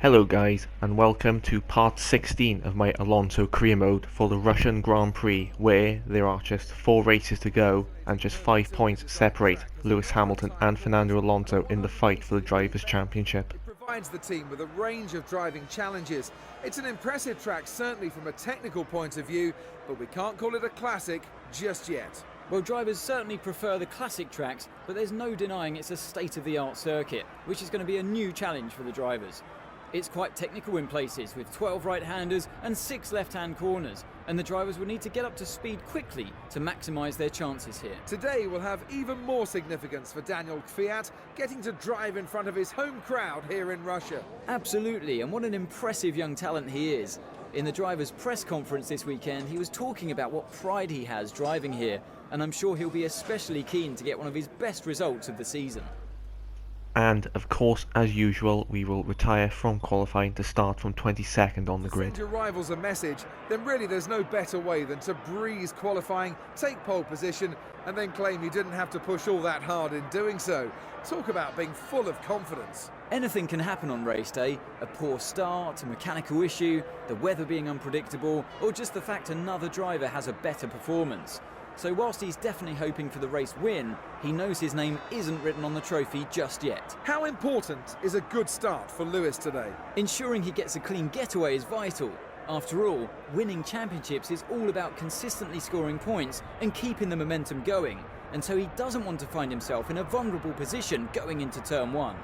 Hello guys, and welcome to part 16 of my Alonso career mode for the Russian Grand Prix, where there are just 4 races to go and just 5 points separate Lewis Hamilton and Fernando Alonso in the fight for the Drivers' Championship. It provides the team with a range of driving challenges. It's an impressive track, certainly from a technical point of view, but we can't call it a classic just yet. Well, drivers certainly prefer the classic tracks, but there's no denying it's a state-of-the-art circuit, which is going to be a new challenge for the drivers. It's quite technical in places, with 12 right-handers and 6 left-hand corners, and the drivers will need to get up to speed quickly to maximise their chances here. Today will have even more significance for Daniel Kvyat, getting to drive in front of his home crowd here in Russia. Absolutely, and what an impressive young talent he is. In the drivers' press conference this weekend, he was talking about what pride he has driving here, and I'm sure he'll be especially keen to get one of his best results of the season. And of course, as usual, we will retire from qualifying to start from 22nd on the grid. Send your rivals a message, then really there's no better way than to breeze qualifying, take pole position, and then claim you didn't have to push all that hard in doing so. Talk about being full of confidence. Anything can happen on race day. A poor start, a mechanical issue, the weather being unpredictable, or just the fact another driver has a better performance. So whilst he's definitely hoping for the race win, he knows his name isn't written on the trophy just yet. How important is a good start for Lewis today? Ensuring he gets a clean getaway is vital. After all, winning championships is all about consistently scoring points and keeping the momentum going, and so he doesn't want to find himself in a vulnerable position going into turn 1.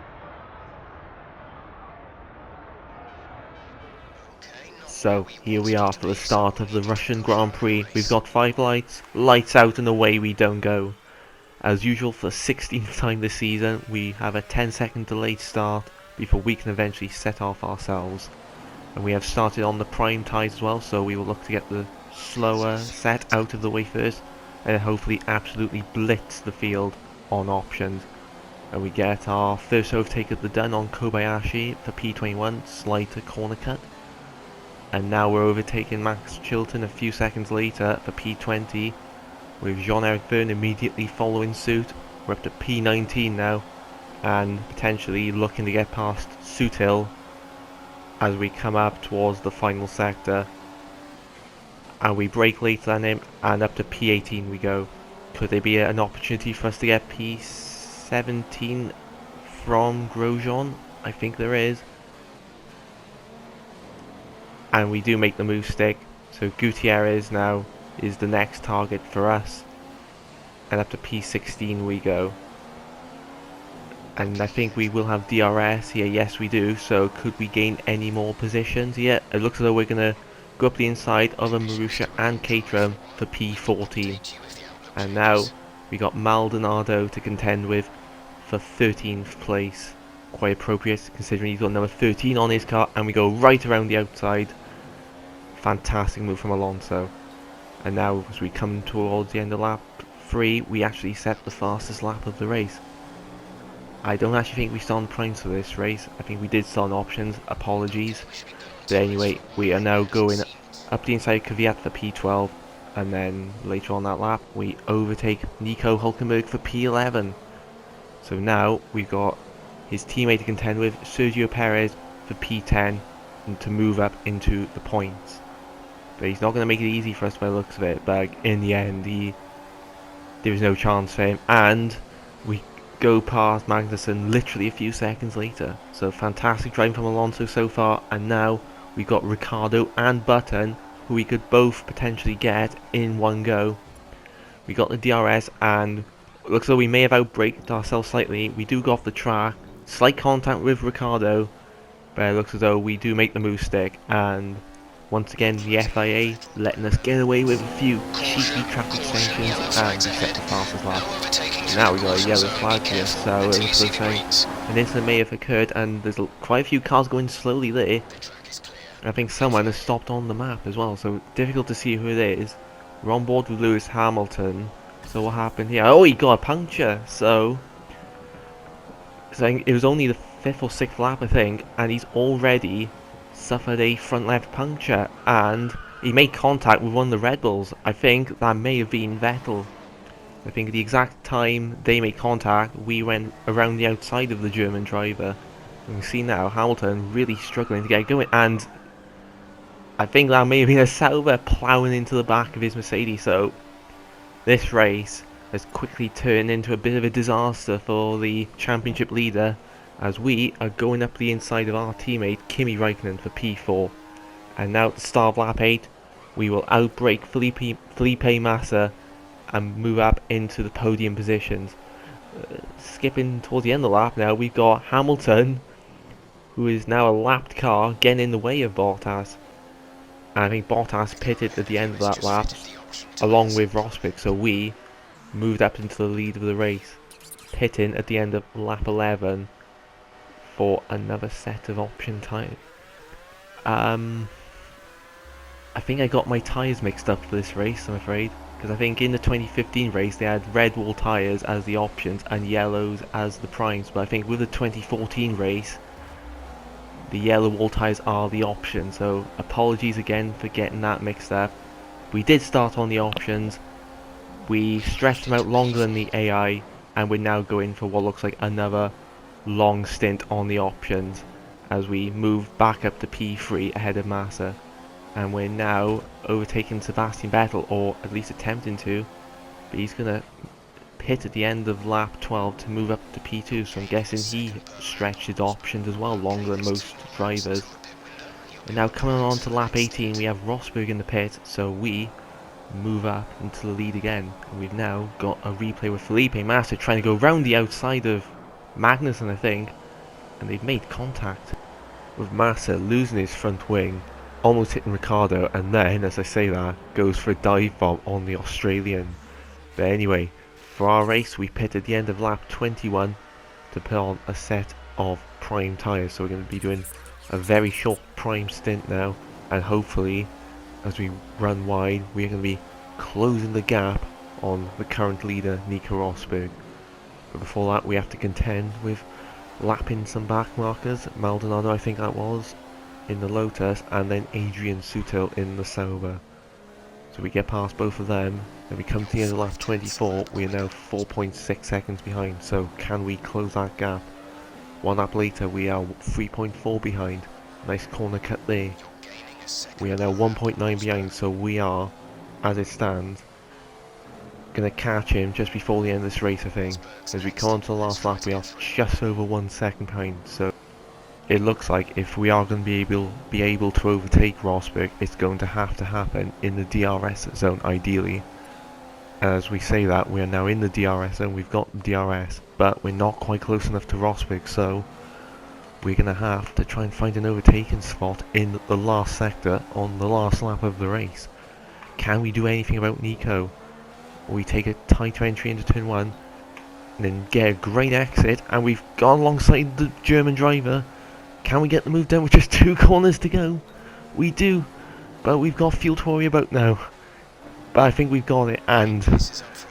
So here we are for the start of the Russian Grand Prix. We've got 5 lights, lights out and away we don't go. As usual for the 16th time this season, we have a 10-second delayed start before we can eventually set off ourselves. And we have started on the prime tires as well, so we will look to get the slower set out of the way first, and hopefully absolutely blitz the field on options. And we get our first overtake of the done on Kobayashi for P21, slighter corner cut. And now we're overtaking Max Chilton a few seconds later for P20, with Jean-Eric Vergne immediately following suit. We're up to P19 now, and potentially looking to get past Sutil as we come up towards the final sector. And we brake later than him, and up to P18 we go. Could there be an opportunity for us to get P17 from Grosjean? I think there is. And we do make the move stick, so Gutierrez now is the next target for us, and up to P16 we go. And I think we will have DRS here. Yes we do. So could we gain any more positions? Yeah, it looks as though we're going to go up the inside of Marussia and Caterham for P14. And now we got Maldonado to contend with for 13th place. Quite appropriate considering he's got number 13 on his car, and we go right around the outside. Fantastic move from Alonso. And now as we come towards the end of lap 3, we actually set the fastest lap of the race. I don't actually think we started on primes for this race. I think we did start on options, apologies. But anyway, we are now going up the inside of Kvyat for P12, and then later on that lap we overtake Nico Hülkenberg for P11. So now we've got his teammate to contend with, Sergio Perez, for P10, and to move up into the points. But he's not going to make it easy for us by the looks of it, but in the end there was no chance for him, and we go past Magnussen literally a few seconds later. So fantastic driving from Alonso so far, and now we've got Ricciardo and Button, who we could both potentially get in one go. We got the DRS, and it looks like we may have outbraked ourselves slightly. We do go off the track, slight contact with Ricciardo, but it looks as though we do make the move stick, and once again the FIA letting us get away with a few cheeky track extensions, and we set the fastest lap. Now we got a yellow flag here, so it looks like an incident may have occurred, and there's quite a few cars going slowly there. I think someone has stopped on the map as well, so difficult to see who it is. We're on board with Lewis Hamilton. So what happened here? Oh, he got a puncture. So it was only the 5th or 6th lap, I think, and he's already suffered a front left puncture, and he made contact with one of the Red Bulls. I think that may have been Vettel. I think at the exact time they made contact, we went around the outside of the German driver. You can see now Hamilton really struggling to get going, and I think that may have been a Sauber ploughing into the back of his Mercedes. So this race has quickly turned into a bit of a disaster for the championship leader, as we are going up the inside of our teammate Kimi Raikkonen for P4. And now at the start of lap 8, we will outbrake Felipe Massa and move up into the podium positions. Skipping towards the end of the lap now, we've got Hamilton, who is now a lapped car, getting in the way of Bottas. And I think Bottas pitted at the end of that lap, along with Rosberg, so we moved up into the lead of the race, pitting at the end of lap 11 for another set of option tyres. I think I got my tyres mixed up for this race, I'm afraid, because I think in the 2015 race they had red wall tyres as the options and yellows as the primes, but I think with the 2014 race the yellow wall tyres are the options, so apologies again for getting that mixed up. We did start on the options, we stretched them out longer than the AI, and we're now going for what looks like another long stint on the options as we move back up to P3 ahead of Massa. And we're now overtaking Sebastian Vettel, or at least attempting to, but he's going to pit at the end of lap 12 to move up to P2, so I'm guessing he stretched his options as well, longer than most drivers. And now coming on to lap 18, we have Rosberg in the pit, so we move up into the lead again. And we've now got a replay with Felipe Massa trying to go round the outside of Magnussen, I think, and they've made contact, with Massa losing his front wing, almost hitting Ricciardo, and then, as I say that, goes for a dive bomb on the Australian. But anyway, for our race, we pit at the end of lap 21 to put on a set of prime tyres. So we're going to be doing a very short prime stint now, and hopefully, as we run wide, we're going to be closing the gap on the current leader, Nico Rosberg. But before that, we have to contend with lapping some back markers. Maldonado, I think that was, in the Lotus, and then Adrian Sutil in the Sauber. So we get past both of them, and we come to the end of lap 24. We are now 4.6 seconds behind, so can we close that gap? One lap later we are 3.4 behind. Nice corner cut there. We are now 1.9 behind, so we are, as it stands, going to catch him just before the end of this race, I think. As we come on to the last lap, we are just over 1 second behind, so it looks like if we are going to be able to overtake Rosberg, it's going to have to happen in the DRS zone, ideally. As we say that, we are now in the DRS zone, we've got the DRS, but we're not quite close enough to Rosberg, so we're going to have to try and find an overtaking spot in the last sector on the last lap of the race. Can we do anything about Nico? Or we take a tighter entry into turn 1, and then get a great exit, and we've gone alongside the German driver. Can we get the move done with just 2 corners to go? We do, but we've got fuel to worry about now. But I think we've got it, and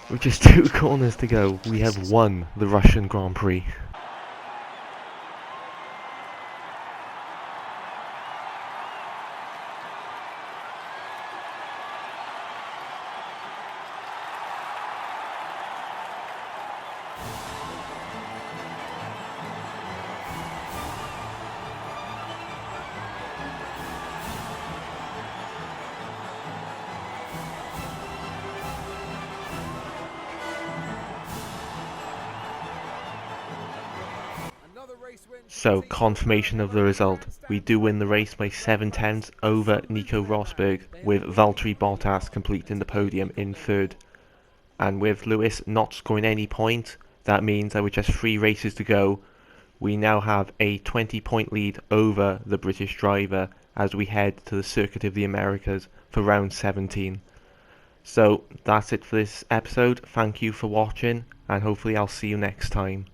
with just 2 corners to go, we have won the Russian Grand Prix. So, confirmation of the result. We do win the race by 7/10 over Nico Rosberg, with Valtteri Bottas completing the podium in 3rd. And with Lewis not scoring any point, that means that with just 3 races to go, we now have a 20-point lead over the British driver as we head to the Circuit of the Americas for round 17. So, that's it for this episode. Thank you for watching, and hopefully I'll see you next time.